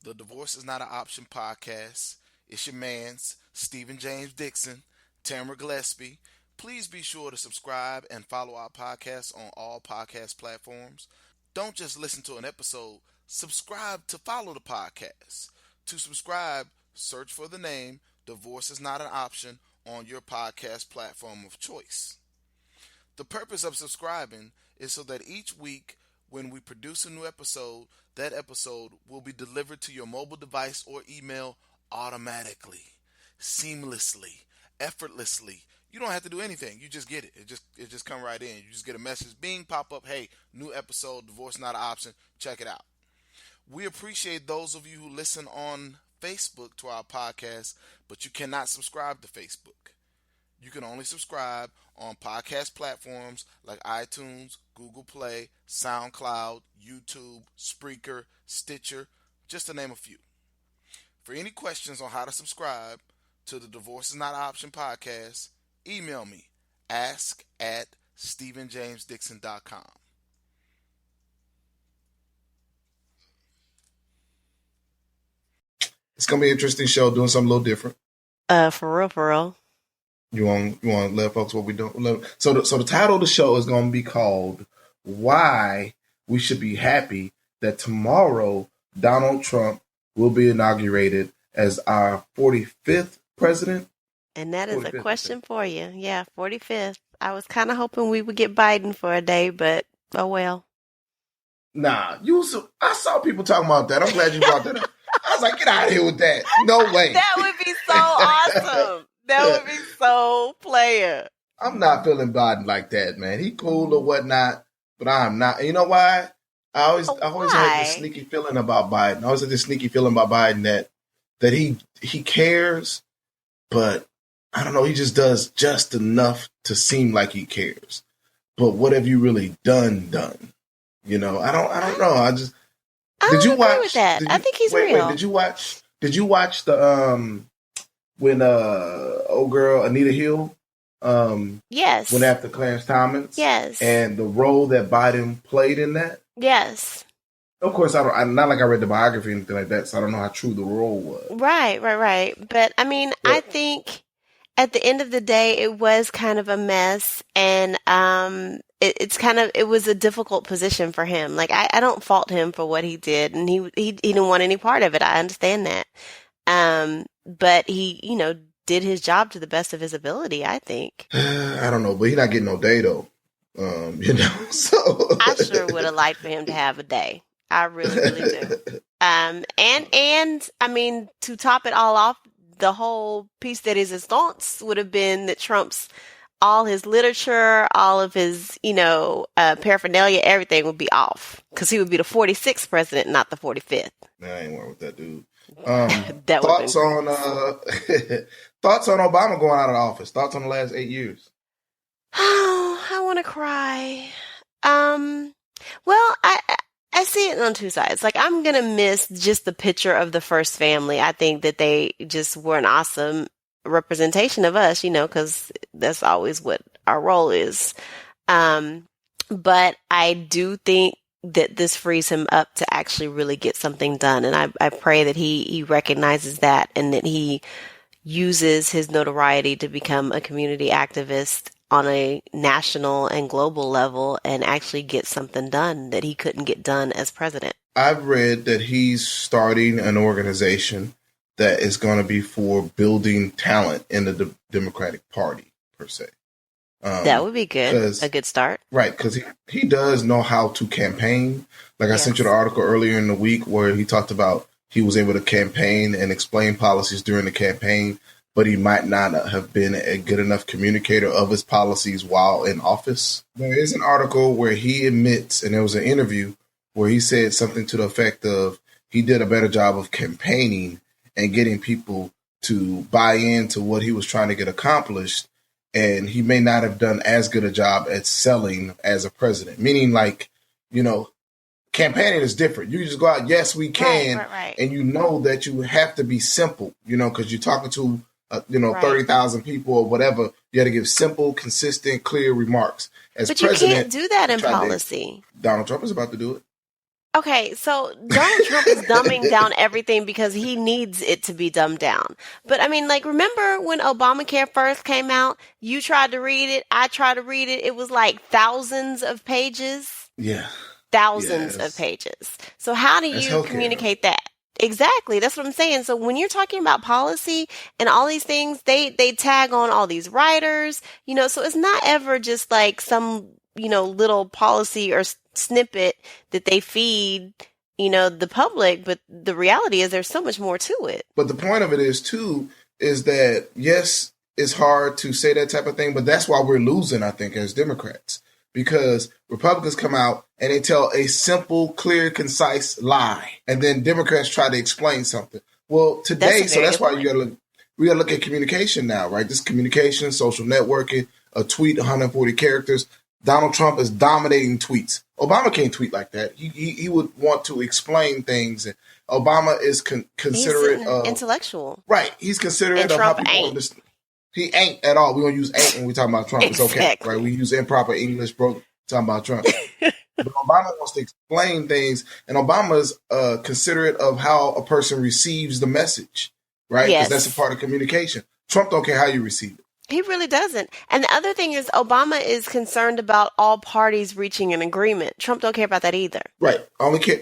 The Divorce is Not an Option podcast. It's your mans, Stephen James Dixon, Tamara Gillespie. Please be sure to subscribe and follow our podcast on all podcast platforms. Don't just listen to an episode, subscribe to follow the podcast. To subscribe, search for the name Divorce is Not an Option on your podcast platform of choice. The purpose of subscribing is so that each week when we produce a new episode, that episode will be delivered to your mobile device or email automatically, seamlessly, effortlessly. You don't have to do anything. You just get it. It just come right in. You just get a message, bing, pop up, hey, new episode, Divorce Not an Option. Check it out. We appreciate those of you who listen on Facebook to our podcast, but you cannot subscribe to Facebook. You can only subscribe on podcast platforms like iTunes, Google Play, SoundCloud, YouTube, Spreaker, Stitcher, just to name a few. For any questions on how to subscribe to the Divorce is Not an Option podcast, email me, ask@stephenjamesdixon.com. It's gonna be an interesting show, doing something a little different. For real. You want to let folks what we do? So the title of the show is going to be called "Why We Should Be Happy That Tomorrow Donald Trump Will Be Inaugurated as Our 45th President." And that is a question for you. Yeah, 45th. I was kind of hoping we would get Biden for a day, but oh well. Nah, I saw people talking about that. I'm glad you brought that up. I was like, get out of here with that. No way. That would be so awesome. That would be so player. I'm not feeling Biden like that, man. He cool or whatnot, but I'm not. You know why? I always had this sneaky feeling about Biden. That he cares, but I don't know. He just does just enough to seem like he cares. But what have you really done? You know, I don't know. I don't agree with that. I think he's real. Wait, did you watch the when old girl Anita Hill yes, went after Clarence Thomas? Yes. And the role that Biden played in that? Yes. Of course, I'm not like I read the biography or anything like that, so I don't know how true the role was. Right. But I mean, I think at the end of the day, it was kind of a mess, and it was a difficult position for him. Like I don't fault him for what he did, and he didn't want any part of it. I understand that. But he, did his job to the best of his ability, I think. I don't know, but he's not getting no day though. So I sure would have liked for him to have a day. I really, really do. And I mean, to top it all off, the whole piece that is his thoughts would have been that Trump's all his literature, all of his, paraphernalia, everything would be off because he would be the 46th president, not the 45th. Nah, I ain't worried with that dude. Thoughts on Obama going out of office? Thoughts on the last 8 years? Oh, I want to cry. Well, I see it on two sides. Like, I'm going to miss just the picture of the first family. I think that they just were an awesome representation of us, because that's always what our role is. But I do think that this frees him up to actually really get something done. And I pray that he recognizes that and that he uses his notoriety to become a community activist on a national and global level and actually get something done that he couldn't get done as president. I've read that he's starting an organization that is going to be for building talent in the Democratic Party, per se. That would be good. A good start. Right, because he does know how to campaign. Like I sent you the article earlier in the week where he talked about he was able to campaign and explain policies during the campaign, but he might not have been a good enough communicator of his policies while in office. There is an article where he admits, and there was an interview where he said something to the effect of he did a better job of campaigning and getting people to buy into what he was trying to get accomplished. And he may not have done as good a job at selling as a president, meaning campaigning is different. You just go out, yes, we can. Right. And that you have to be simple, because you're talking to, 30,000 people or whatever. You got to give simple, consistent, clear remarks. But you can't do that in policy. Donald Trump is about to do it. Okay, so Donald Trump is dumbing down everything because he needs it to be dumbed down. But I mean, like, remember when Obamacare first came out? You tried to read it, I tried to read it. It was like thousands of pages. Yeah. Thousands of pages. So how do you communicate that? Exactly. That's what I'm saying. So when you're talking about policy and all these things, they tag on all these writers, so it's not ever just like some, little policy or snippet that they feed, the public. But the reality is there's so much more to it. But the point of it is, too, is that, yes, it's hard to say that type of thing, but that's why we're losing, I think, as Democrats. Because Republicans come out and they tell a simple, clear, concise lie. And then Democrats try to explain something. Well, today, so that's why we got to look at communication now, right? This communication, social networking, a tweet, 140 characters. Donald Trump is dominating tweets. Obama can't tweet like that. He would want to explain things. And Obama is considerate of intellectual. Right. He's considerate of how people understand. He ain't at all. We don't use ain't when we talk about Trump. Exactly. It's okay, right? We use improper English, bro, talking about Trump. But Obama wants to explain things, and Obama's considerate of how a person receives the message, right? Because that's a part of communication. Trump don't care how you receive it. He really doesn't. And the other thing is Obama is concerned about all parties reaching an agreement. Trump don't care about that either. Right. Only care.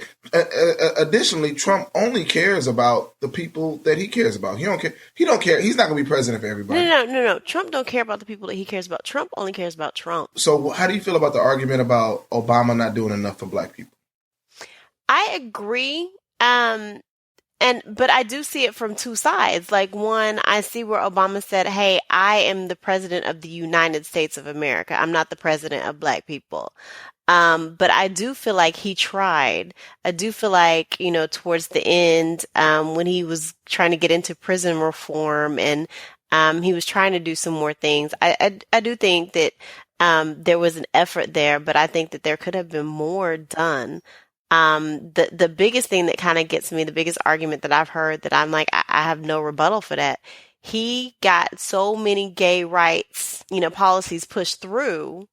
Additionally, Trump only cares about the people that he cares about. He don't care. He don't care. He's not going to be president for everybody. No. Trump don't care about the people that he cares about. Trump only cares about Trump. So how do you feel about the argument about Obama not doing enough for black people? I agree. But I do see it from two sides. Like, one, I see where Obama said, hey, I am the president of the United States of America. I'm not the president of black people. But I do feel like he tried. I do feel like, towards the end, when he was trying to get into prison reform and he was trying to do some more things, I do think that there was an effort there, but I think that there could have been more done. The biggest thing that kind of gets me, the biggest argument that I've heard that I'm like, I have no rebuttal for that. He got so many gay rights, policies pushed through,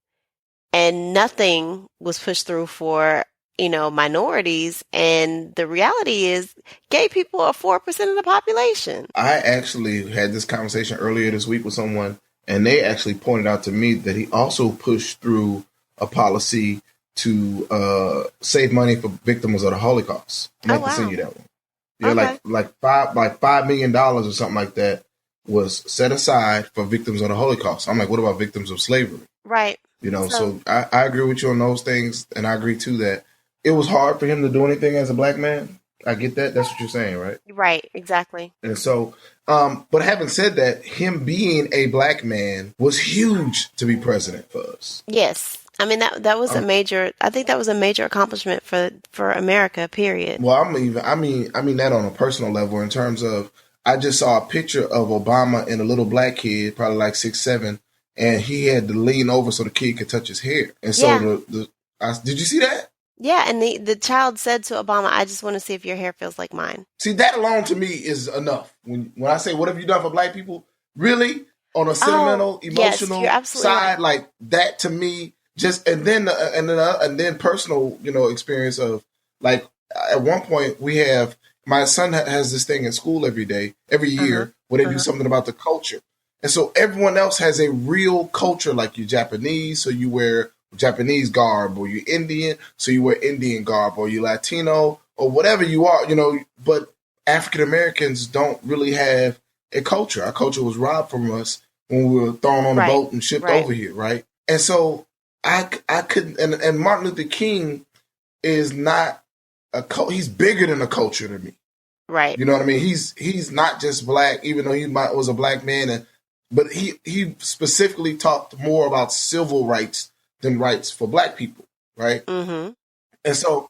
and nothing was pushed through for, minorities. And the reality is gay people are 4% of the population. I actually had this conversation earlier this week with someone, and they actually pointed out to me that he also pushed through a policy to save money for victims of the Holocaust. I meant to send you that one. Yeah, okay. like $5 million or something like that was set aside for victims of the Holocaust. I'm like, what about victims of slavery? Right. So I agree with you on those things, and I agree too that it was hard for him to do anything as a black man. I get that. That's what you're saying, right? Right. Exactly. And so, but having said that, him being a black man was huge to be president for us. Yes. I mean, that was a major, I think that was a major accomplishment for America, period. Well, I mean that on a personal level in terms of, I just saw a picture of Obama and a little black kid, probably like 6, 7, and he had to lean over so the kid could touch his hair. And so did you see that? Yeah. And the child said to Obama, I just want to see if your hair feels like mine. See, that alone to me is enough. When I say, what have you done for black people? Really? On a sentimental, emotional side, right. Like that to me. And then personal, experience of like at one point my son has this thing in school every year where they do something about the culture. And so everyone else has a real culture, like you're Japanese, so you wear Japanese garb, or you're Indian, so you wear Indian garb, or you're Latino or whatever you are, but African Americans don't really have a culture. Our culture was robbed from us when we were thrown on a boat and shipped over here. Right. And so I couldn't, and Martin Luther King is not he's bigger than a culture to me. Right. You know what I mean? He's not just black, even though he was a black man, but he specifically talked more about civil rights than rights for black people. Right. Mm-hmm. And so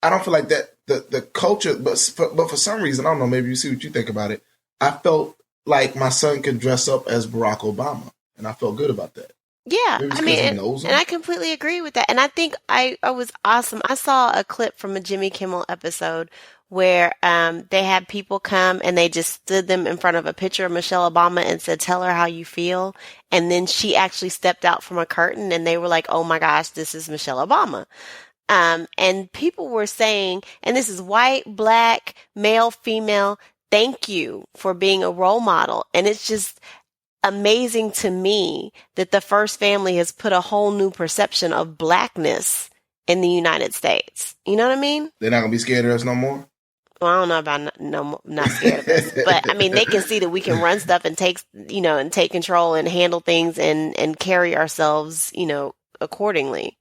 I don't feel like that the culture, but for some reason, I don't know, maybe you see what you think about it. I felt like my son could dress up as Barack Obama, and I felt good about that. Yeah, I mean, and I completely agree with that. And I think I was awesome. I saw a clip from a Jimmy Kimmel episode where they had people come and they just stood them in front of a picture of Michelle Obama and said, tell her how you feel. And then she actually stepped out from a curtain and they were like, oh my gosh, this is Michelle Obama. And people were saying, and this is white, black, male, female, thank you for being a role model. And it's just amazing to me that the first family has put a whole new perception of blackness in the United States. You know what I mean? They're not going to be scared of us no more? Well, I don't know about not scared of us, but I mean, they can see that we can run stuff and take control and handle things and carry ourselves, accordingly.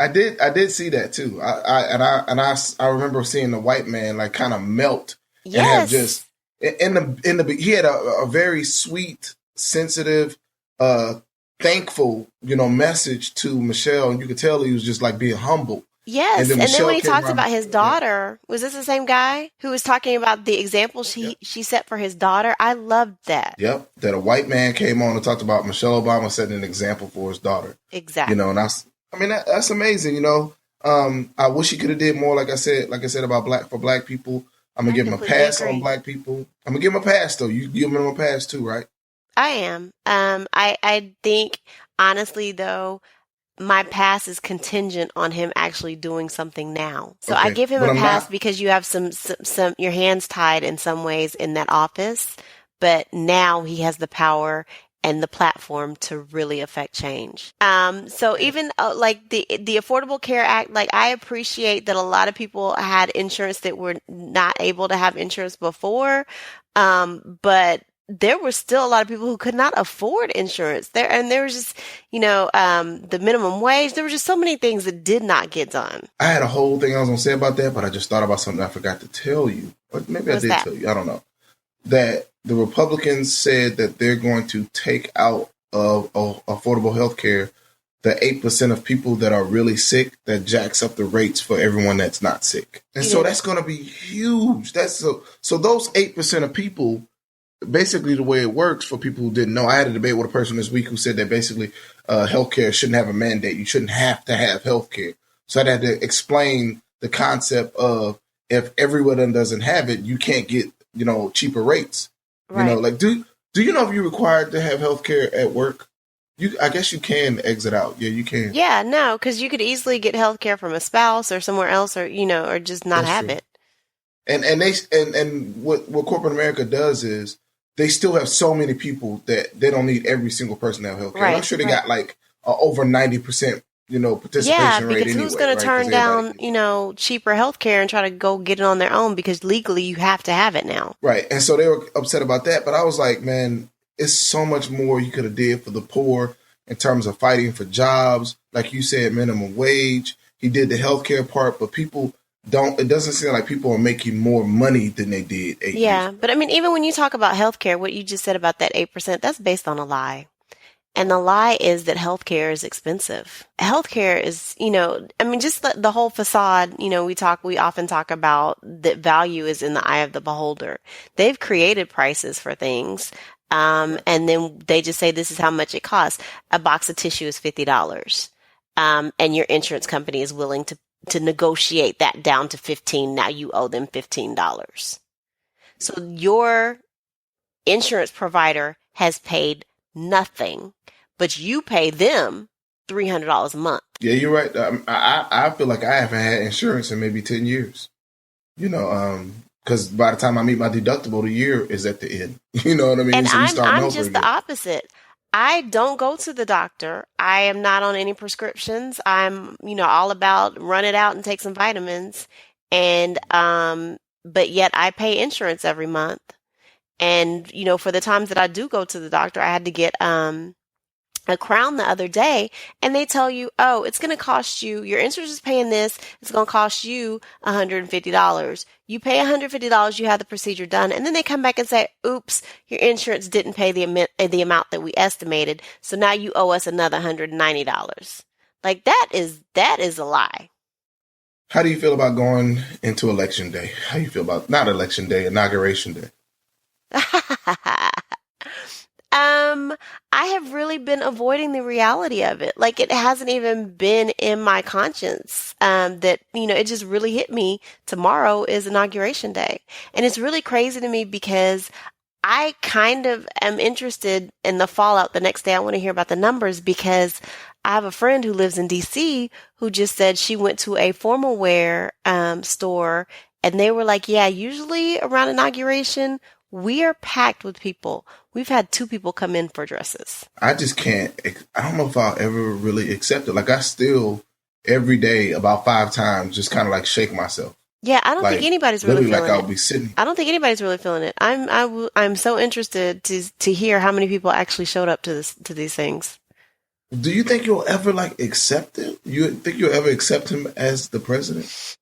I did see that too. I remember seeing the white man like kind of melt and have just he had a very sweet, sensitive, thankful, message to Michelle, and you could tell he was just like being humble. Yes, and then when he talked about his daughter, was this the same guy who was talking about the example she set for his daughter? I loved that. Yep, that a white man came on and talked about Michelle Obama setting an example for his daughter. Exactly. And that's amazing. I wish he could have did more. Like I said about black people. I'm gonna give him a pass on black people. I'm gonna give him a pass though. You give him a pass too, right? I am. I think honestly though, my pass is contingent on him actually doing something now. So I give him a pass because you have some your hands tied in some ways in that office, but now he has the power and the platform to really affect change. So even like the Affordable Care Act, like I appreciate that a lot of people had insurance that were not able to have insurance before, but there were still a lot of people who could not afford insurance there was just, the minimum wage. There were just so many things that did not get done. I had a whole thing I was going to say about that, but I just thought about something I forgot to tell you. Or maybe I did tell you. I don't know. That the Republicans said that they're going to take out of affordable health care the 8% of people that are really sick that jacks up the rates for everyone that's not sick. And so that's going to be huge. So those 8% of people, basically the way it works for people who didn't know, I had a debate with a person this week who said that basically healthcare shouldn't have a mandate. You shouldn't have to have healthcare. So I had to explain the concept of if everyone doesn't have it, you can't get, cheaper rates. Right. Do you know if you're required to have healthcare at work? I guess you can exit out. Yeah, you can. Yeah, no, because you could easily get healthcare from a spouse or somewhere else, or or just not have it. And what corporate America does is they still have so many people that they don't need every single person to have healthcare. Right, I'm sure they got like over 90%, participation rate. Because who's going to turn down, cheaper healthcare and try to go get it on their own because legally you have to have it now. Right. And so they were upset about that. But I was like, man, it's so much more you could have did for the poor in terms of fighting for jobs. Like you said, minimum wage. He did the healthcare part, but it doesn't seem like people are making more money than they did 8 years ago. But I mean, even when you talk about healthcare, what you just said about that 8%, that's based on a lie. And the lie is that healthcare is expensive. Healthcare is, just the whole facade, we often talk about that value is in the eye of the beholder. They've created prices for things. And then they just say, this is how much it costs. A box of tissue is $50. And your insurance company is willing to negotiate that down to $15. Now you owe them $15. So your insurance provider has paid nothing, but you pay them $300 a month. Yeah, you're right. I feel like I haven't had insurance in maybe 10 years, because by the time I meet my deductible, the year is at the end. You know what I mean? And so I'm just the opposite. I don't go to the doctor. I am not on any prescriptions. I'm, all about run it out and take some vitamins. And, but yet I pay insurance every month. And, for the times that I do go to the doctor, I had to get, a crown the other day, and they tell you, oh, it's going to cost you, your insurance is paying this, it's going to cost you $150. You pay $150, you have the procedure done, and then they come back and say, oops, your insurance didn't pay the amount that we estimated, so now you owe us another $190. Like, that is a lie. How do you feel about going into election day? How do you feel about, not election day, inauguration day? I have really been avoiding the reality of it. Like, it hasn't even been in my conscience, that, it just really hit me. Tomorrow is Inauguration Day. And it's really crazy to me because I kind of am interested in the fallout the next day. I want to hear about the numbers because I have a friend who lives in DC who just said she went to a formal wear store and they were like, yeah, usually around inauguration, we are packed with people. We've had 2 people come in for dresses. I just can't. I don't know if I'll ever really accept it. Like, I still, every day, about 5 times, just kind of like shake myself. Yeah, I don't think anybody's really feeling like it. I'll be sitting. I don't think anybody's really feeling it. I'm so interested to hear how many people actually showed up to these things. Do you think you'll ever like accept it? You think you'll ever accept him as the president?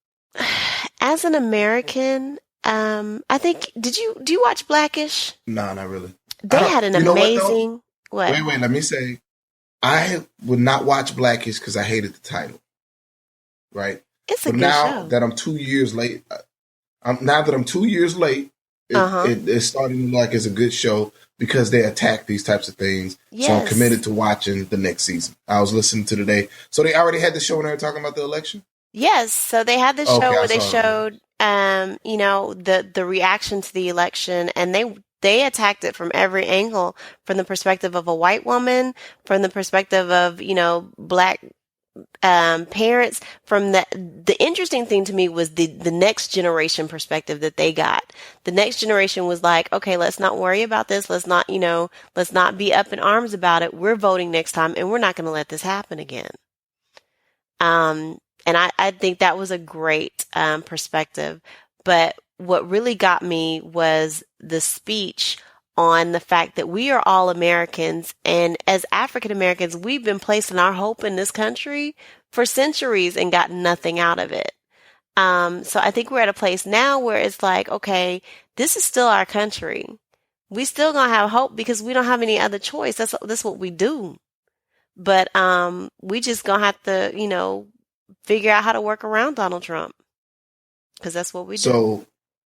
As an American, I think. Do you watch Blackish? No, not really. They had an amazing. What? Wait. Let me say, I would not watch Blackish because I hated the title. Right. It's a but good now show. that I'm 2 years late, it's starting to look like it's a good show because they attack these types of things. Yes. So I'm committed to watching the next season. I was listening to today. So they already had the show and they were talking about the election? Yes. So they had the show where they showed, the reaction to the election, and they attacked it from every angle, from the perspective of a white woman, from the perspective of, Black parents. From the interesting thing to me was the next generation perspective that they got. The next generation was like, okay, let's not worry about this. Let's not be up in arms about it. We're voting next time and we're not going to let this happen again. And I think that was a great perspective. But what really got me was the speech on the fact that we are all Americans, and as African Americans, we've been placing our hope in this country for centuries and got nothing out of it. So I think we're at a place now where it's like, okay, this is still our country. We still gonna have hope because we don't have any other choice. That's what we do. But we just gonna have to, figure out how to work around Donald Trump because that's what we do.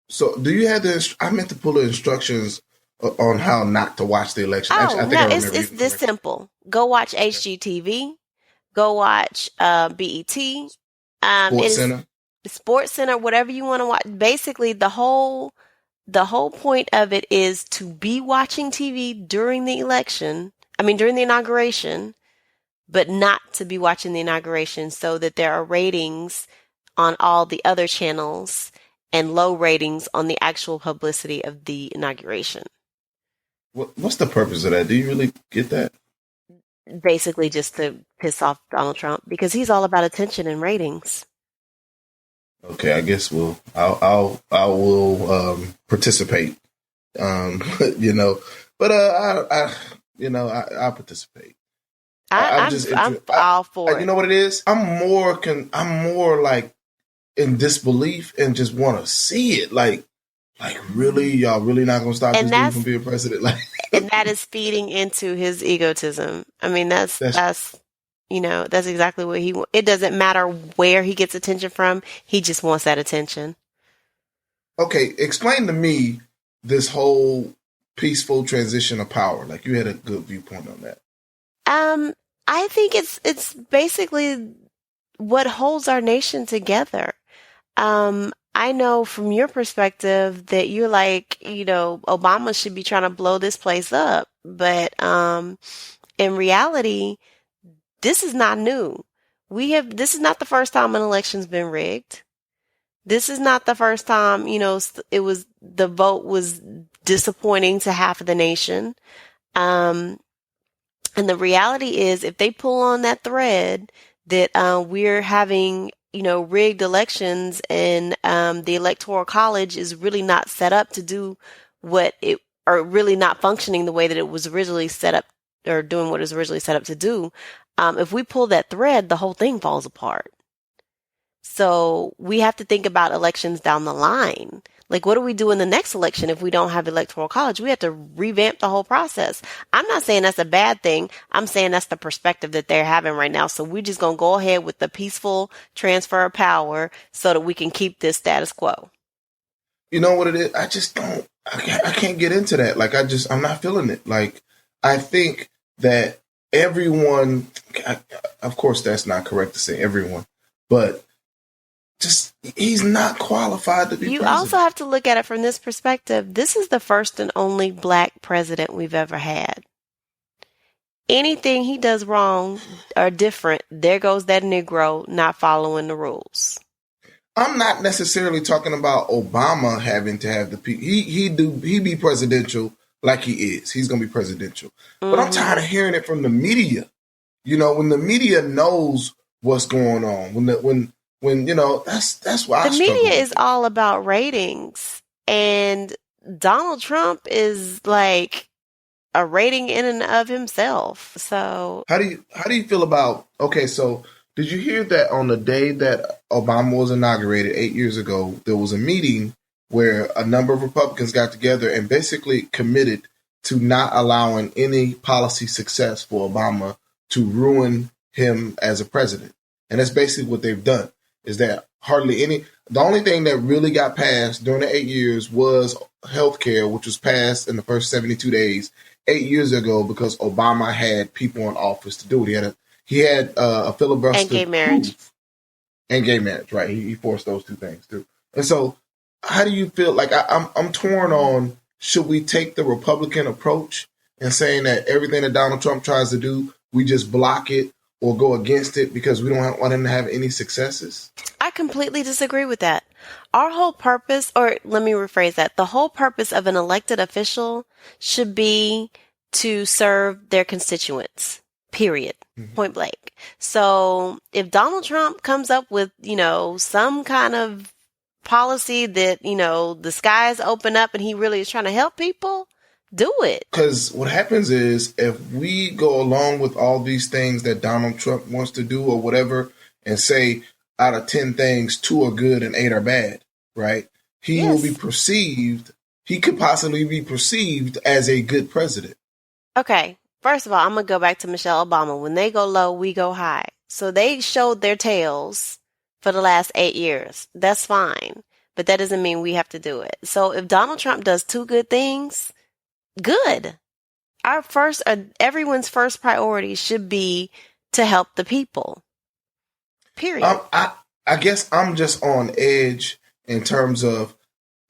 So do you have I meant to pull the instructions on how not to watch the election. It's this simple. Go watch HGTV. Go watch BET. Sports Center, whatever you want to watch. Basically, the whole point of it is to be watching TV during the inauguration, but not to be watching the inauguration so that there are ratings on all the other channels and low ratings on the actual publicity of the inauguration. What's the purpose of that? Do you really get that? Basically just to piss off Donald Trump because he's all about attention and ratings. Okay, I guess I will participate. I'll participate. I'm all for it. You know what it is? I'm more like in disbelief and just want to see it. Like really, y'all really not gonna stop this dude from being president? Like, and that is feeding into his egotism. I mean, that's exactly what he wants. It doesn't matter where he gets attention from. He just wants that attention. Okay, explain to me this whole peaceful transition of power. Like, you had a good viewpoint on that. I think it's basically what holds our nation together. I know from your perspective that you're like, Obama should be trying to blow this place up. But in reality, this is not new. This is not the first time an election's been rigged. This is not the first time, the vote was disappointing to half of the nation. And the reality is, if they pull on that thread that we're having rigged elections and the Electoral College is really not set up to do or really not functioning the way that it was originally set up or doing what it was originally set up to do. If we pull that thread, the whole thing falls apart. So we have to think about elections down the line. Like, what do we do in the next election if we don't have Electoral College? We have to revamp the whole process. I'm not saying that's a bad thing. I'm saying that's the perspective that they're having right now. So we're just going to go ahead with the peaceful transfer of power so that we can keep this status quo. You know what it is? I just don't, I can't get into that. Like, I'm not feeling it. Like, I think that everyone, of course, that's not correct to say everyone, but just He's not qualified to be You president. also have to look at it from this perspective. This is the first and only black president we've ever had. Anything he does wrong or different, there goes that Negro not following the rules. I'm not necessarily talking about Obama having to have the people. He be presidential like he is. He's gonna be presidential. But I'm tired of hearing it from the media. You know, when the media knows what's going on, when you know, that's why the media is all about ratings, and Donald Trump is like a rating in and of himself. So how do you feel about, okay, so did you hear that on the day that Obama was inaugurated 8 years ago, there was a meeting where a number of Republicans got together and basically committed to not allowing any policy success for Obama to ruin him as a president. And that's basically what they've done, is that the only thing that really got passed during the 8 years was healthcare, which was passed in the first 72 days 8 years ago because Obama had people in office to do it. He had a filibuster. And gay marriage. And gay marriage, right. He forced those two things too. And so how do you feel? Like I'm torn on, should we take the Republican approach and saying that everything that Donald Trump tries to do, we just block it or go against it because we don't want him to have any successes? I completely disagree with that. Our whole purpose, or let me rephrase that, the whole purpose of an elected official should be to serve their constituents, period, point blank. So if Donald Trump comes up with, some kind of policy that, the skies open up and he really is trying to help people, do it. Because what happens is, if we go along with all these things that Donald Trump wants to do or whatever, and say out of 10 things, 2 are good and 8 are bad, right? He could possibly be perceived as a good president. Okay. First of all, I'm going to go back to Michelle Obama. When they go low, we go high. So they showed their tails for the last 8 years. That's fine. But that doesn't mean we have to do it. So if Donald Trump does 2 good things, good. Everyone's first priority should be to help the people. Period. I guess I'm just on edge in terms of,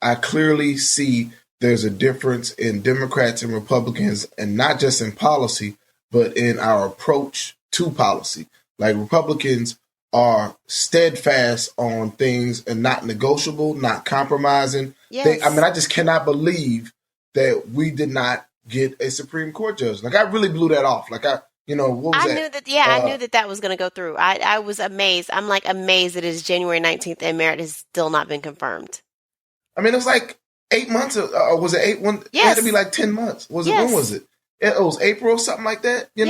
I clearly see there's a difference in Democrats and Republicans, and not just in policy, but in our approach to policy. Like, Republicans are steadfast on things and not negotiable, not compromising. Yes. I just cannot believe that we did not get a Supreme Court judge. Like, I really blew that off. Like, what was that? I knew that was going to go through. I was amazed. I'm like amazed that it's January 19th and merit has still not been confirmed. I mean, it was like 8 months, or was it 8 months? Yes. It had to be like 10 months. When was it? It was April or something like that. It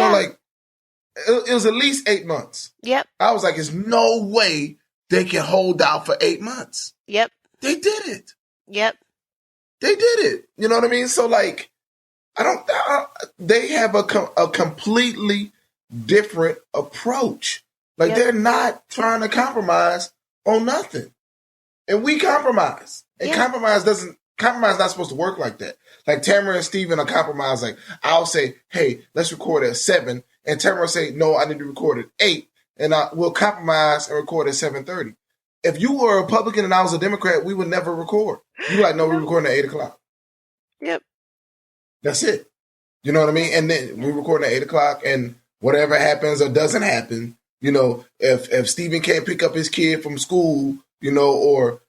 was at least 8 months. Yep. I was like, there's no way they can hold out for 8 months. Yep. They did it. Yep. They did it. You know what I mean? So, like, they have a completely different approach. Like, They're not trying to compromise on nothing. And we compromise. And compromise not supposed to work like that. Like, Tamara and Steven are compromised. Like, I'll say, hey, let's record at 7. And Tamara will say, no, I need to record at 8. And we'll compromise and record at 7:30. If you were a Republican and I was a Democrat, we would never record. You'd be like, no, we're recording at 8 o'clock. Yep. That's it. You know what I mean? And then we record at 8 o'clock, and whatever happens or doesn't happen, if Steven can't pick up his kid from school, or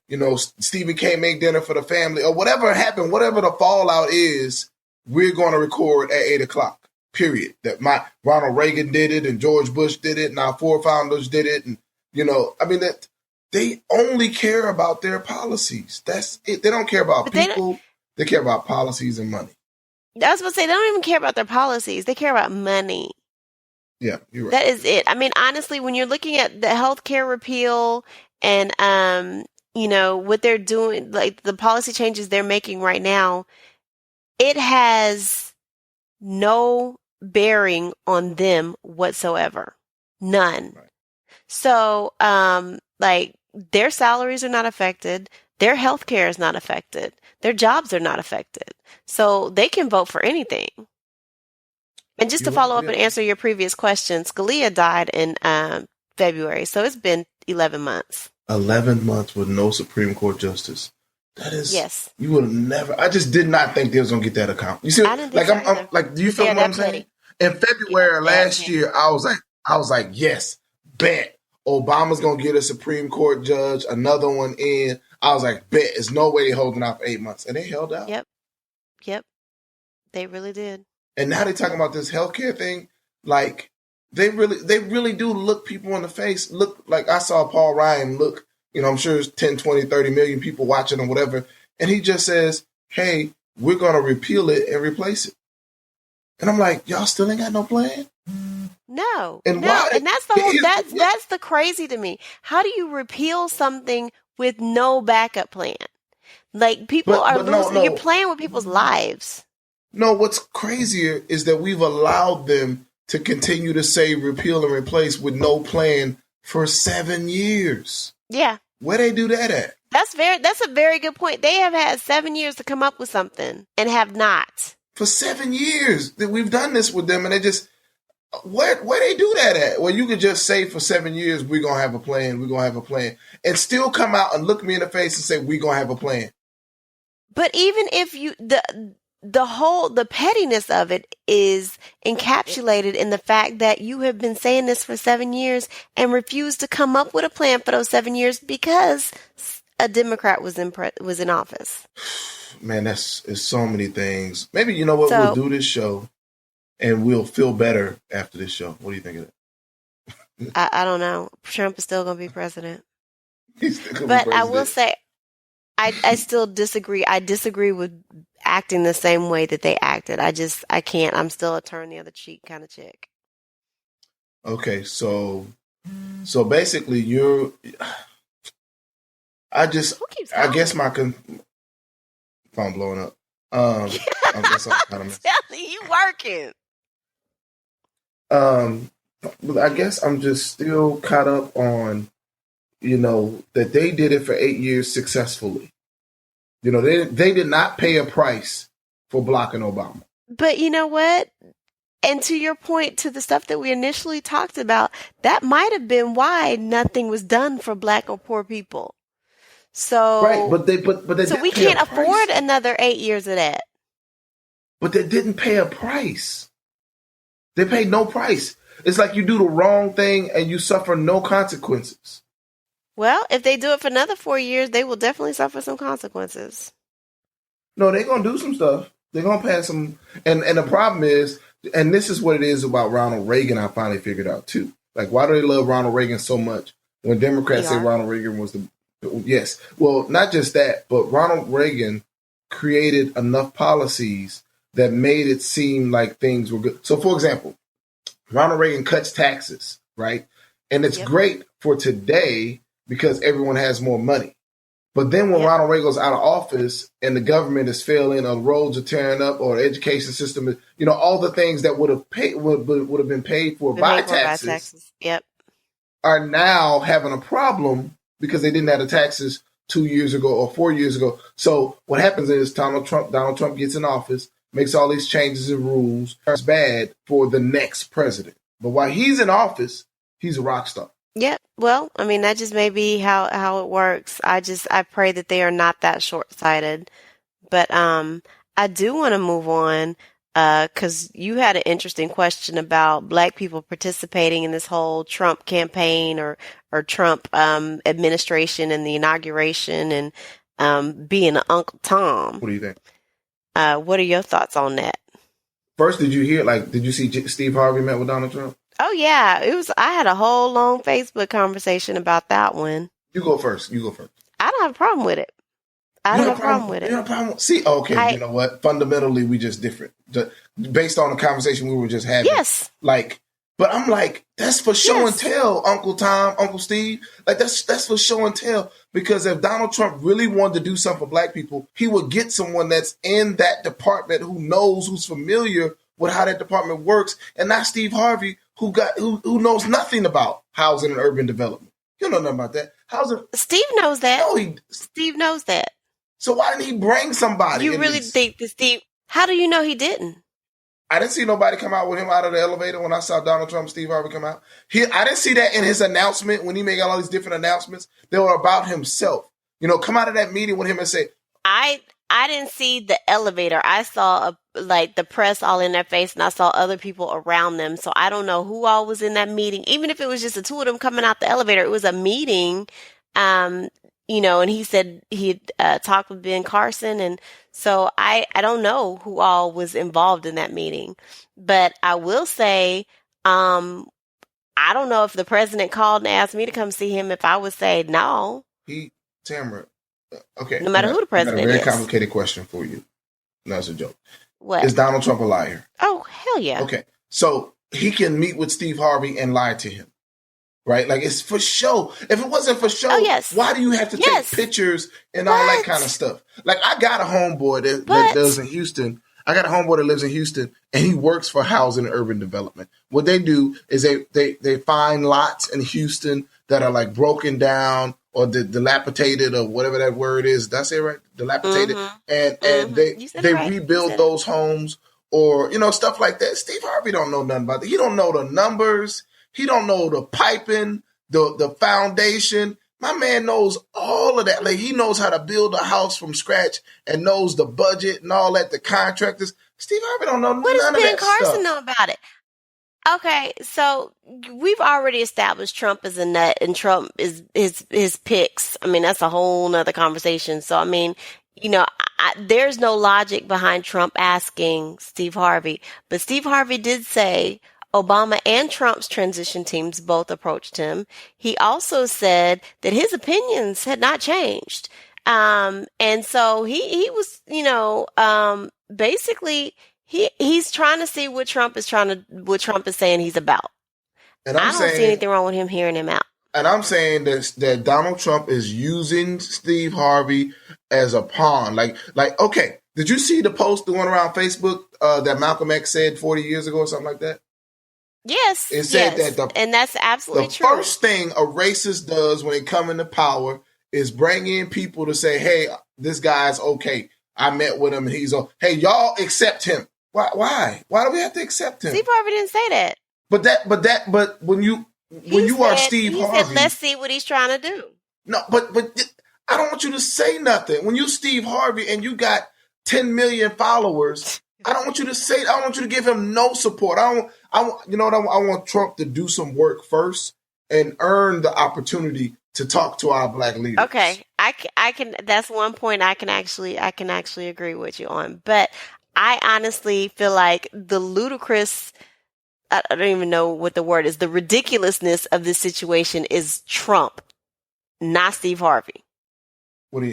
Steven can't make dinner for the family, or whatever happened, whatever the fallout is, we're going to record at 8 o'clock, period. That Ronald Reagan did it, and George Bush did it, and our forefathers did it. And, that they only care about their policies. That's it. They don't care about people. They care about policies and money. I was about to say, they don't even care about their policies. They care about money. Yeah, you're right. That is it. I mean, honestly, when you're looking at the healthcare repeal and, what they're doing, like the policy changes they're making right now, it has no bearing on them whatsoever. None. Right. So, their salaries are not affected. Their health care is not affected. Their jobs are not affected. So they can vote for anything. And just to follow up and answer your previous question, Scalia died in February. So it's been 11 months. 11 months with no Supreme Court justice. That is, yes. You would have never. I just did not think they was gonna get that accomplished. You see, I didn't think so I'm like, do you feel what I'm saying? In February last year, I was like, yes, bet Obama's gonna get a Supreme Court judge, another one in. I was like, bet, there's no way they're holding out for 8 months, and they held out. Yep, they really did. And now they're talking about this healthcare thing, like. They really do look people in the face. Look, like I saw Paul Ryan look, I'm sure there's 10, 20, 30 million people watching or whatever. And he just says, hey, we're going to repeal it and replace it. And I'm like, y'all still ain't got no plan? No. Why? And that's the whole, that's the crazy to me. How do you repeal something with no backup plan? Like people are losing, you're playing with people's lives. No, what's crazier is that we've allowed them to continue to say repeal and replace with no plan for 7 years. Yeah. Where they do that at? That's a very good point. They have had 7 years to come up with something and have not. For 7 years that we've done this with them, and they just where they do that at? Well, you could just say for 7 years we're gonna have a plan, and still come out and look me in the face and say we're gonna have a plan. But even if the pettiness of it is encapsulated in the fact that you have been saying this for 7 years and refused to come up with a plan for those 7 years because a Democrat was in office. Man, it's so many things. Maybe you know what, we'll do this show and we'll feel better after this show. What do you think of that? I don't know. Trump is still going to be president. He's still gonna be but president. I will say, I still disagree. I disagree with acting the same way that they acted. I can't. I'm still a turn the other cheek kind of chick. Okay, so basically I guess my phone blowing up. I guess I'm kind of you working. But I guess I'm just still caught up on, that they did it for 8 years successfully. They did not pay a price for blocking Obama. But you know what? And to your point, to the stuff that we initially talked about, that might have been why nothing was done for Black or poor people. So right, but we can't afford another 8 years of that. But they didn't pay a price. They paid no price. It's like you do the wrong thing and you suffer no consequences. Well, if they do it for another 4 years, they will definitely suffer some consequences. No, they're going to do some stuff. They're going to pass some. And the problem is, and this is what it is about Ronald Reagan, I finally figured out too. Like, why do they love Ronald Reagan so much? When Democrats say Ronald Reagan was yes. Well, not just that, but Ronald Reagan created enough policies that made it seem like things were good. So, for example, Ronald Reagan cuts taxes, right? And it's great for today because everyone has more money. But then when Ronald Reagan goes out of office and the government is failing, or the roads are tearing up, or the education system is, all the things that would have been paid for by taxes, are now having a problem because they didn't have the taxes 2 years ago or 4 years ago. So what happens is Donald Trump gets in office, makes all these changes and rules. It's bad for the next president. But while he's in office, he's a rock star. Yeah. Well, I mean, that just may be how it works. I pray that they are not that short-sighted. But I do want to move on because you had an interesting question about Black people participating in this whole Trump campaign or Trump administration and the inauguration and being an Uncle Tom. What do you think? What are your thoughts on that? First, did you see Steve Harvey met with Donald Trump? Oh yeah, I had a whole long Facebook conversation about that one. You go first. I don't have a problem with it. I don't have a problem with it. You have a problem? See, okay, you know what? Fundamentally, we just different. Based on the conversation we were just having. Yes. But I'm like, that's for show and tell, Uncle Tom, Uncle Steve. Like, that's for show and tell. Because if Donald Trump really wanted to do something for Black people, he would get someone that's in that department who's familiar with how that department works, and not Steve Harvey, who knows nothing about housing and urban development. You don't know nothing about that. Housing. Steve knows that. No, Steve knows that. So why didn't he bring somebody? You really think that Steve? How do you know he didn't? I didn't see nobody come out with him out of the elevator when I saw Donald Trump, Steve Harvey come out. I didn't see that in his announcement when he made all these different announcements. They were about himself. Come out of that meeting with him and say, I didn't see the elevator. I saw the press all in their face, and I saw other people around them. So I don't know who all was in that meeting. Even if it was just the two of them coming out the elevator, it was a meeting. And he said he talked with Ben Carson, and so I don't know who all was involved in that meeting. But I will say, I don't know if the president called and asked me to come see him, if I would say no. Tamara, okay. No matter who the president is. I got a very complicated question for you. No, it's a joke. What? Is Donald Trump a liar? Oh, hell yeah. Okay. So he can meet with Steve Harvey and lie to him. Right? Like, it's for show. If it wasn't for show, why do you have to take pictures and all that kind of stuff? Like, I got a homeboy that lives in Houston. And he works for Housing and Urban Development. What they do is they find lots in Houston that are like broken down or dilapidated or whatever that word is. Did I say it right? Dilapidated. Mm-hmm. And they rebuild those homes or, stuff like that. Steve Harvey don't know nothing about that. He don't know the numbers. He don't know the piping, the foundation. My man knows all of that. Like, he knows how to build a house from scratch and knows the budget and all that, the contractors. Steve Harvey don't know none of that stuff. What does Ben Carson know about it? Okay, so we've already established Trump is a nut and Trump is his picks. I mean, that's a whole nother conversation. So, I mean, there's no logic behind Trump asking Steve Harvey. But Steve Harvey did say Obama and Trump's transition teams both approached him. He also said that his opinions had not changed. And so he was, basically he's trying to see what Trump is saying he's about. And I don't see anything wrong with him hearing him out. And I'm saying that Donald Trump is using Steve Harvey as a pawn. Like, okay, did you see the post that went around Facebook that Malcolm X said 40 years ago or something like that? Yes. It said that and that's absolutely true. The first thing a racist does when they come into power is bring in people to say, hey, this guy's okay. I met with him and he's hey, y'all accept him. Why? Why do we have to accept him? Steve Harvey didn't say that. But when you are Steve Harvey, said, let's see what he's trying to do. No, but I don't want you to say nothing. When you Steve Harvey and you got 10 million followers, I don't want you to say. I don't want you to give him no support. I want Trump to do some work first and earn the opportunity to talk to our black leaders. Okay, I can. That's one point I can actually agree with you on. But I honestly feel like the ludicrous. I don't even know what the word is. The ridiculousness of this situation is Trump, not Steve Harvey. What?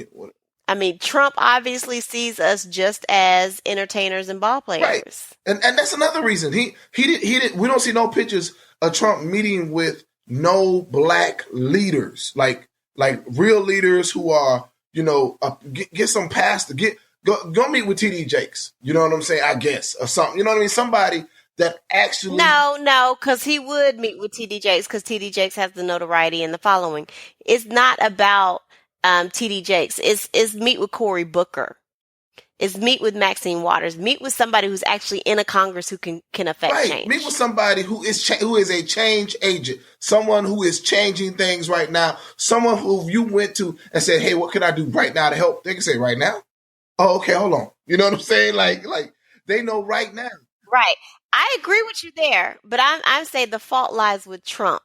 I mean, Trump obviously sees us just as entertainers and ball players. Right. And that's another reason. He did. We don't see no pictures of Trump meeting with no black leaders, like real leaders who are, get some pastor, go meet with TD Jakes. You know what I'm saying? I guess, or something. You know what I mean? Somebody that actually. No, because he would meet with TD Jakes because TD Jakes has the notoriety and the following. It's not about TD Jakes. It's meet with Cory Booker. It's meet with Maxine Waters. Meet with somebody who's actually in a Congress who can affect change. Meet with somebody who is a change agent. Someone who is changing things right now. Someone who you went to and said, "Hey, what can I do right now to help?" They can say, "Right now." Oh, okay, hold on. You know what I'm saying? Like they know right now. Right. I agree with you there, but I'm saying the fault lies with Trump.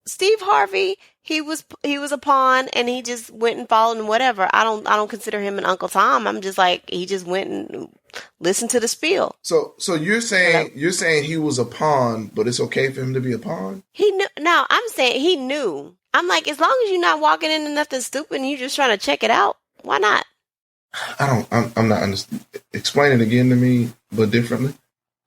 Steve Harvey, he was a pawn and he just went and followed and whatever. I don't consider him an Uncle Tom. I'm just like, he just went and listened to the spiel. So you're saying he was a pawn, but it's okay for him to be a pawn? He knew. No, I'm saying he knew. I'm like, as long as you're not walking into nothing stupid and you're just trying to check it out, why not? I'm not understanding. Explain it again to me, but differently.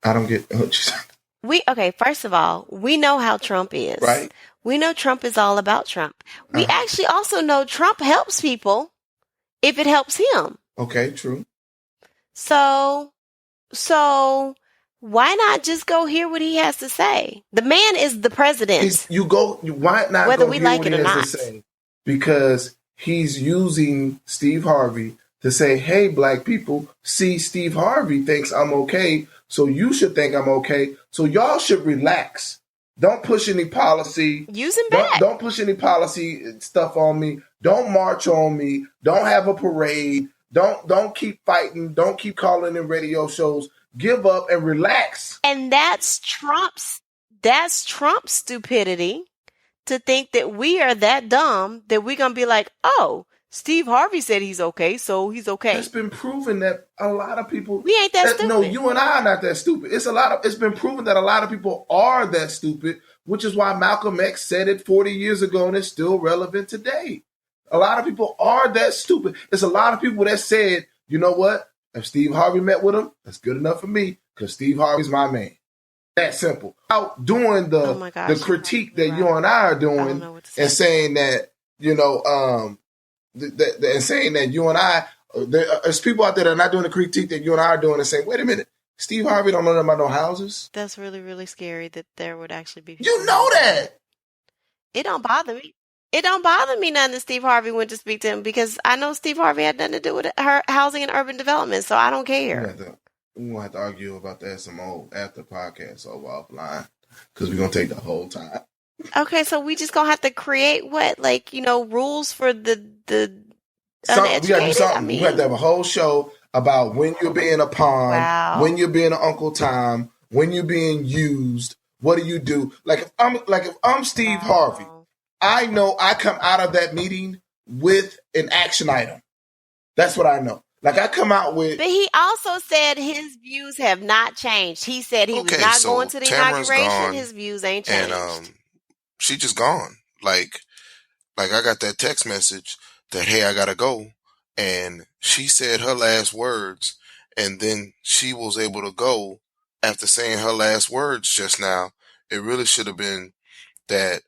I don't get what you're saying. Okay, first of all, we know how Trump is. Right. We know Trump is all about Trump. We actually also know Trump helps people if it helps him. Okay, true. So why not just go hear what he has to say? The man is the president. Why not whether go we hear like what it he or has not? to say? Because he's using Steve Harvey to say, hey, black people, see, Steve Harvey thinks I'm okay, So you should think I'm okay. So y'all should relax. Don't push any policy. Use him back. Don't push any policy stuff on me. Don't march on me. Don't have a parade. Don't keep fighting. Don't keep calling in radio shows. Give up and relax. And that's Trump's stupidity to think that we are that dumb that we're going to be like, oh, Steve Harvey said he's okay, so he's okay. It's been proven that a lot of people... We ain't that stupid. No, you and I are not that stupid. It's been proven that a lot of people are that stupid, which is why Malcolm X said it 40 years ago and it's still relevant today. A lot of people are that stupid. It's a lot of people that said, you know what? If Steve Harvey met with him, that's good enough for me because Steve Harvey's my man. That simple. Out doing the critique that you and I are doing and saying that, you know, and saying that you and I, there's people out there that are not doing the critique that you and I are doing and saying, wait a minute, Steve Harvey don't know nothing about no houses. That's really, really scary that there would actually be. You know that. It don't bother me. It don't bother me none that Steve Harvey went to speak to him because I know Steve Harvey had nothing to do with her housing and urban development, so I don't care. We're going to have to argue about that some more after podcast over offline because we're going to take the whole time. Okay, so we just going to have to create what? Like, you know, rules for the uneducated? We got to do something. We have to have a whole show about when you're being a pawn, when you're being an Uncle Tom, when you're being used. What do you do? Like if I'm Steve Harvey, I know I come out of that meeting with an action item. That's what I know. Like I come out with. But he also said his views have not changed. He said he was not going to the inauguration. Gone, his views ain't changed. And she just gone. Like I got that text message that, hey, I gotta go. And she said her last words, and then she was able to go after saying her last words just now. It really should have been that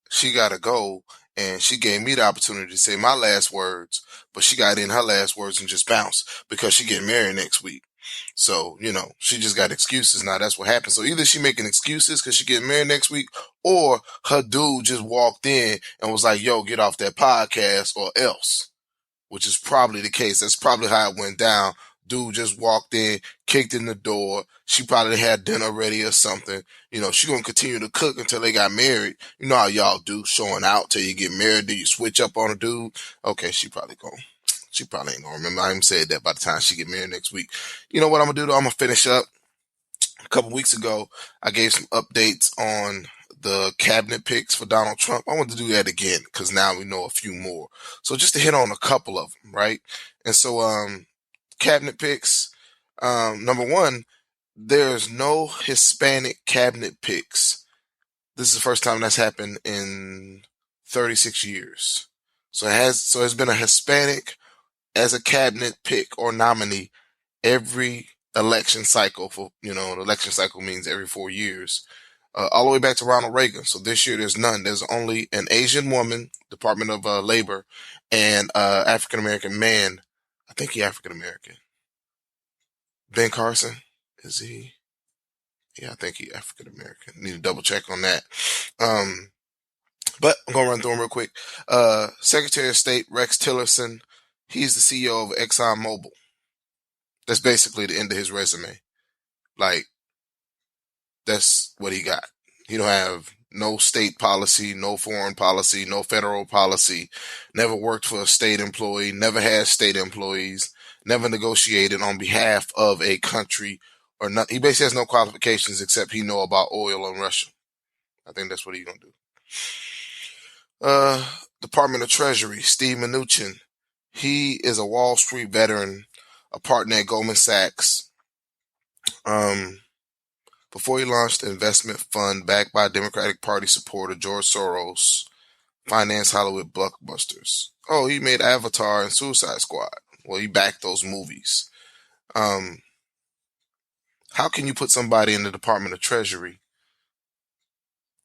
she gotta go, and she gave me the opportunity to say my last words, but she got in her last words and just bounced because she getting married next week. So, you know, she just got excuses now. That's what happened. So either she making excuses because she getting married next week, or her dude just walked in and was like, yo, get off that podcast or else, which is probably the case. That's probably how it went down. Dude just walked in, kicked in the door. She probably had dinner ready or something. You know, she gonna continue to cook until they got married. You know how y'all do, showing out till you get married. Do you switch up on a dude? Okay, she probably ain't gonna remember. I even said that by the time she get married next week. You know what I'm gonna do though? I'm gonna finish up. A couple weeks ago, I gave some updates on the cabinet picks for Donald Trump. I want to do that again because now we know a few more. So just to hit on a couple of them, right? And so, cabinet picks. Number one, there's no Hispanic cabinet picks. This is the first time that's happened in 36 years. So it's been a Hispanic as a cabinet pick or nominee every election cycle for, you know, the election cycle means every 4 years, all the way back to Ronald Reagan. So this year there's none. There's only an Asian woman, Department of Labor, and African-American man. I think he's African-American. Ben Carson, is he? Yeah, I think he's African-American. Need to double check on that. But I'm going to run through them real quick. Secretary of State Rex Tillerson, he's the CEO of ExxonMobil. That's basically the end of his resume. Like, that's what he got. He don't have no state policy, no foreign policy, no federal policy, never worked for a state employee, never had state employees, never negotiated on behalf of a country or not. He basically has no qualifications except he know about oil and Russia. I think that's what he's going to do. Department of Treasury, Steve Mnuchin. He is a Wall Street veteran, a partner at Goldman Sachs. Before he launched the investment fund backed by Democratic Party supporter George Soros, financed Hollywood blockbusters. Oh, he made Avatar and Suicide Squad. Well, he backed those movies. How can you put somebody in the Department of Treasury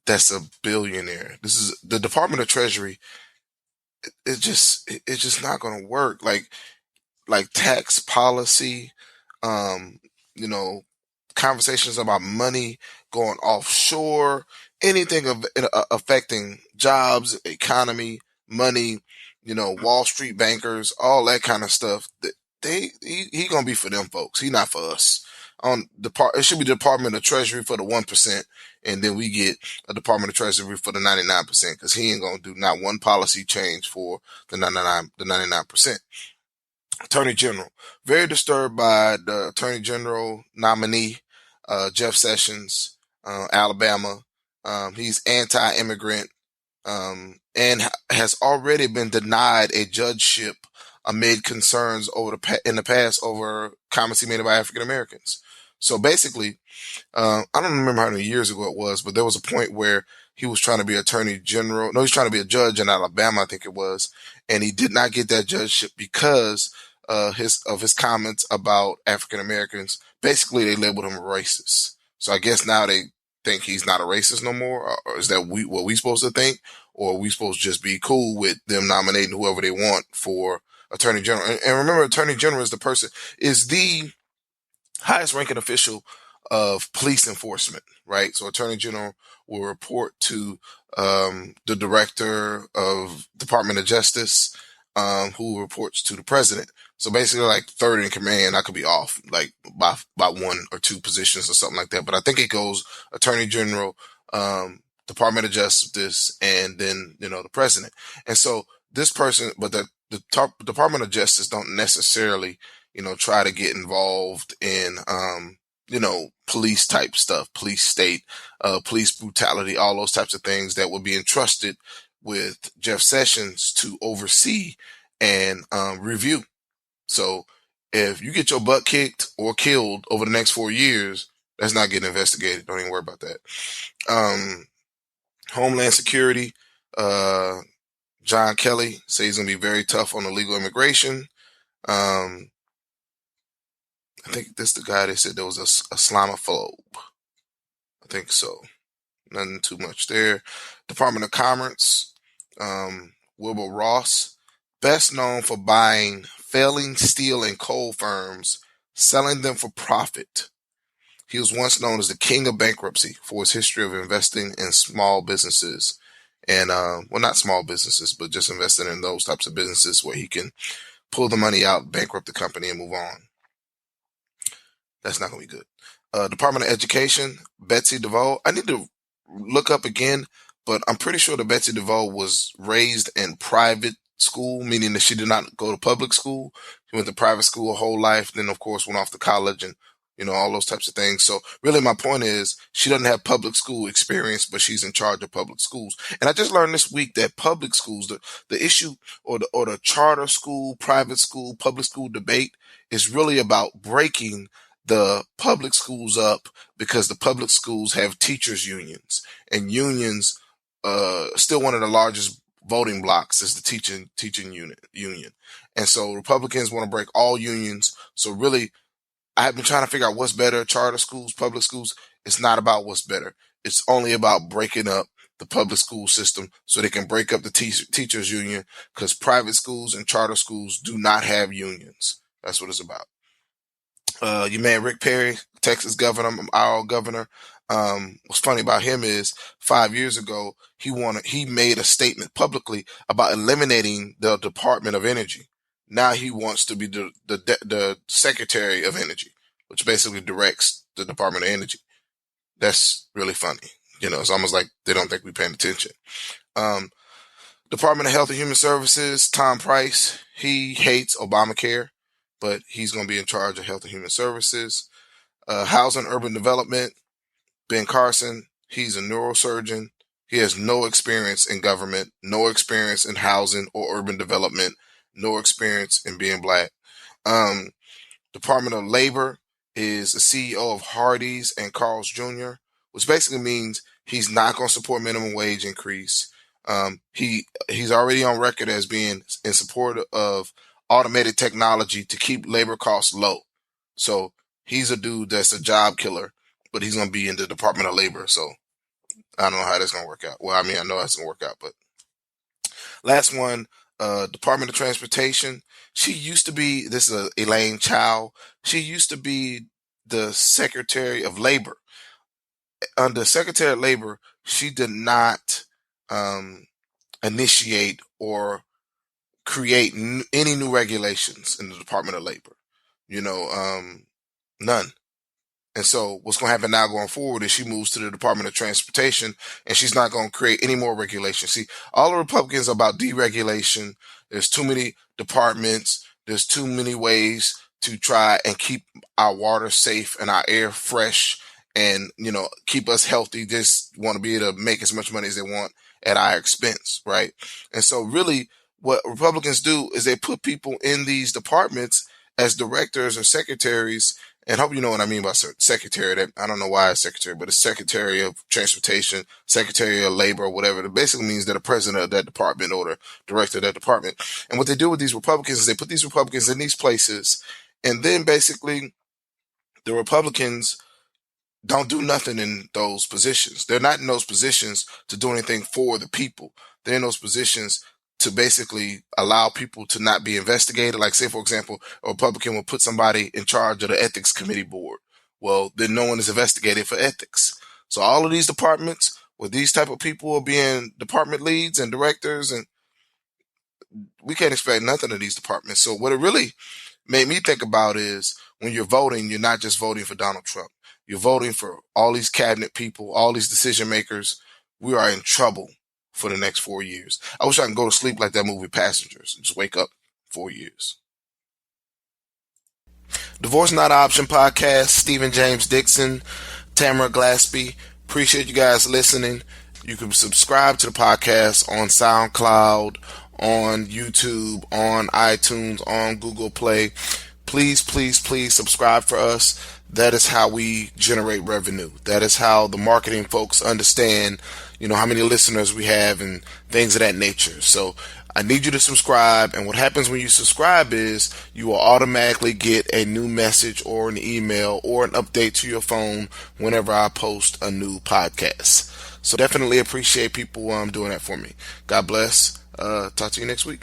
that's a billionaire? This is the Department of Treasury. It's just not going to work. Like tax policy, you know, conversations about money going offshore, anything affecting jobs, economy, money, you know, Wall Street bankers, all that kind of stuff. He gonna be for them folks. He not for us. it should be the Department of Treasury for the 1%, and then we get a Department of Treasury for the 99%, because he ain't gonna do not one policy change for the 99%. Attorney General, very disturbed by the Attorney General nominee, Jeff Sessions, Alabama. He's anti-immigrant, and has already been denied a judgeship amid concerns in the past over comments he made about African Americans. So basically, I don't remember how many years ago it was, but there was a point where he was trying to be attorney general. No, he's trying to be a judge in Alabama, I think it was, and he did not get that judgeship because his comments about African Americans. Basically, they labeled him a racist. So I guess now they think he's not a racist no more, or is that what we supposed to think, or are we supposed to just be cool with them nominating whoever they want for attorney general? And remember, attorney general is the highest ranking official of police enforcement, right? So attorney general will report to the director of Department of Justice, who reports to the president. So basically, like third in command. I could be off, like by 1 or 2 positions or something like that. But I think it goes attorney general, Department of Justice, and then the president. And so this person, but the Department of Justice don't necessarily try to get involved in police type stuff, police state, police brutality, all those types of things that would be entrusted with Jeff Sessions to oversee and review. So if you get your butt kicked or killed over the next 4 years, that's not getting investigated. Don't even worry about that. Homeland Security, John Kelly says he's going to be very tough on illegal immigration. I think this is the guy that said there was a Islamophobe. I think so. Nothing too much there. Department of Commerce, Wilbur Ross, best known for buying failing steel and coal firms, selling them for profit. He was once known as the king of bankruptcy for his history of investing in small businesses. And, well, not small businesses, but just investing in those types of businesses where he can pull the money out, bankrupt the company, and move on. That's not going to be good. Department of Education, Betsy DeVoe. I need to look up again, but I'm pretty sure that Betsy DeVoe was raised in private school, meaning that she did not go to public school. She went to private school her whole life, then of course went off to college and all those types of things. So really my point is she doesn't have public school experience, but she's in charge of public schools. And I just learned this week that public schools, the issue or the charter school, private school, public school debate is really about breaking the public schools up, because the public schools have teachers unions, and unions, still one of the largest voting blocks is the teaching union. And so Republicans want to break all unions. So really, I've been trying to figure out what's better, charter schools, public schools. It's not about what's better. It's only about breaking up the public school system so they can break up the teachers union, because private schools and charter schools do not have unions. That's what it's about. Your man Rick Perry, Texas governor, our governor. What's funny about him is 5 years ago, he made a statement publicly about eliminating the Department of Energy. Now he wants to be the Secretary of Energy, which basically directs the Department of Energy. That's really funny. It's almost like they don't think we're paying attention. Department of Health and Human Services, Tom Price, he hates Obamacare, but he's going to be in charge of Health and Human Services. Housing and Urban Development, Ben Carson, he's a neurosurgeon. He has no experience in government, no experience in housing or urban development, no experience in being black. Department of Labor is the CEO of Hardee's and Carl's Jr., which basically means he's not going to support minimum wage increase. He's already on record as being in support of automated technology to keep labor costs low. So he's a dude that's a job killer, but he's going to be in the Department of Labor. So I don't know how that's going to work out. Well, I mean, I know that's going to work out, but last one, Department of Transportation. She used to be, this is Elaine Chao. She used to be the Secretary of Labor. Under Secretary of Labor, she did not initiate or create any new regulations in the Department of Labor. None. And so what's going to happen now going forward is she moves to the Department of Transportation, and she's not going to create any more regulation. See, all the Republicans are about deregulation. There's too many departments. There's too many ways to try and keep our water safe and our air fresh and, keep us healthy. Just want to be able to make as much money as they want at our expense, right? And so really what Republicans do is they put people in these departments as directors or secretaries. And hope you know what I mean by secretary. That I don't know why it's secretary, but it's Secretary of Transportation, Secretary of Labor, or whatever. It basically means they're the president of that department or the director of that department. And what they do with these Republicans is they put these Republicans in these places, and then basically the Republicans don't do nothing in those positions. They're not in those positions to do anything for the people. They're in those positions to basically allow people to not be investigated. Like, say, for example, a Republican will put somebody in charge of the ethics committee board. Well, then no one is investigated for ethics. So all of these departments where these type of people are being department leads and directors, and we can't expect nothing of these departments. So what it really made me think about is when you're voting, you're not just voting for Donald Trump. You're voting for all these cabinet people, all these decision makers. We are in trouble for the next 4 years. I wish I could go to sleep like that movie Passengers and just wake up 4 years. Divorce Not an Option podcast. Stephen James Dixon, Tamara Glaspie. Appreciate you guys listening. You can subscribe to the podcast on SoundCloud, on YouTube, on iTunes, on Google Play. Please, please, please subscribe for us. That is how we generate revenue. That is how the marketing folks understand, how many listeners we have and things of that nature. So I need you to subscribe. And what happens when you subscribe is you will automatically get a new message or an email or an update to your phone whenever I post a new podcast. So definitely appreciate people doing that for me. God bless. Talk to you next week.